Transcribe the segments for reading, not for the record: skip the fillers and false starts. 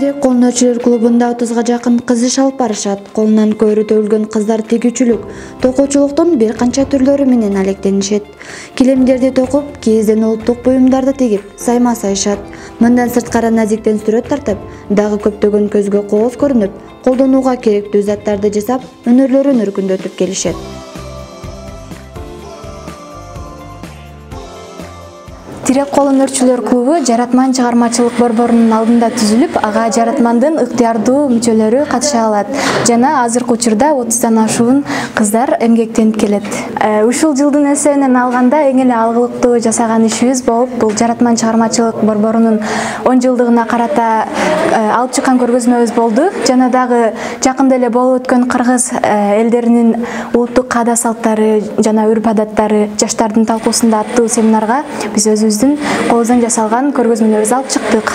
Терек колуночулар клубунда 30га жакын кыз иш алып барышат. Колунан көөрү төгүлгөн кыздар тигүүчүлүк, токуучулуктун бир канча түрлөрү менен алектенишет. Килемдерди токуп, кийизден улуттук буюмдарды тигип, сайма сайышат. Мындан сырткары назиктен сүрөт тартып, дагы көптөгөн көзгө кооз көрүнүп, колдонууга керектүү заттарды жасап, өнөрлөрүн өркүндөтүп келишет. Терек колуночулар клубу жаратман чыгармачылык борборунун алдында түзүлүп, ага жаратмандын ыктыярдуу мүчөлөрү катыша алат. Жана азыркы учурда 30дан ашуун кыздар эмгектенип келет. Ушул жылдын эсебинен алганда эң эле алгылыктуу жасаган ишибиз болуп, бул жаратман чыгармачылык борборунун 10 жылдыгына карата алып чыккан көргөзмөбүз болду. Жана дагы жакында эле болуп өткөн кыргыз элдеринин улуттук каада салттары жана үрп адаттары жаштардын талкуусунда аттуу семинарга биз өзүбүздүн колубуздан жасалган көргөзмөлөрүбүздү алып чыктык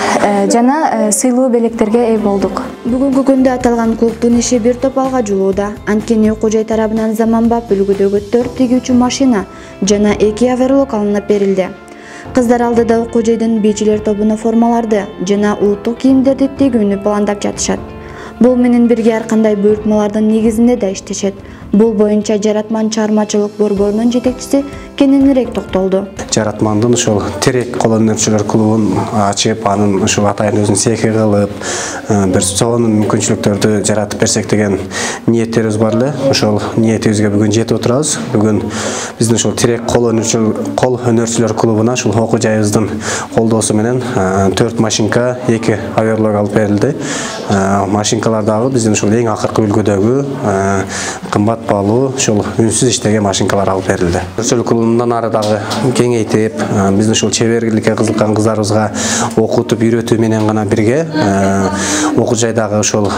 жана сыйлуу белектерге ээ болдук. Бүгүнкү күндө аталган клубдун иши бир топ алга жылууда. Анткени окуу жай тарабынан заманбап үлгүдөгү 4 тигүүчү машина жана 2 оверлок алынып берилди. Кыздар алдыда окуу жайдын бийчилер тобуна формаларды жана улуттук кийимдерди тигүүнү пландап жатышат. Бул менен бирге ар кандай буйртмалардын негизинде да иштешет. Бул боюнча жаратман чыгармачылык борборунун жетекчиси кененирээк токтолду. Жаратмандын ушул Терек колуночулар клубун ачып, анын ушул атайын өзүн сехи кылып, бир сонун мүмкүнчүлүктөрдү жаратып берсек деген ниеттерибиз бар эле. Ошол ниетибизге бүгүн жетип отурабыз. Бүгүн биздин ушул Терек кол өнөрчүлөр клубуна ушул окуу жайыбыздын колдоосу менен 4 машинка, 2 оверлок алып берилди. Машинкалар дагы биздин ушул эң акыркы үлгүдөгү кымбат баалуу ушул үнсүз иштеген машинкалар алып берилди. Өнөрчүлөр клубунан ары дагы кеңейтип, биздин ушул чебергиликке кызыккан кыздарыбызга окутуп, үйрөтүү менен гана бирге окуу жайдагы ушул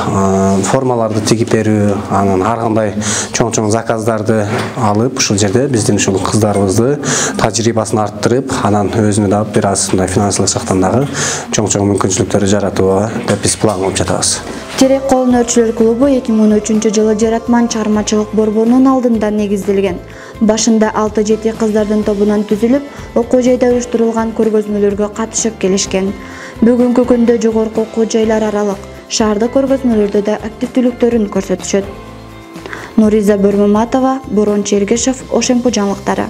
формаларды тигип берүү, анан ар кандай чоң заказдарды алып, ушул жерде биздин ушул кыздарыбызды тажрыйбасын арттырып, анан өзүнө дагы бир аз мындай финансылык жактан дагы чоң мүмкүнчүлүктөрдү жаратууга деп биз план кылып жатабыз. Терек колуночулар клубу 2013 жылы жаратман чыгармачылык борборунун алдында негизделген. Башында 6-7 кыздардын тобунан түзүлүп, окуу жайда уюштурулган көргөзмөлөргө катышып келишкен. Бүгүнкү күндө жогорку окуу жайлар аралык шаардык көргөзмөлөрдө да активдүүлүктөрүн көрсөтүшөт. Нуриза Бөрмөматова, Борон Чергешев, Ошемпу жаңылыктары.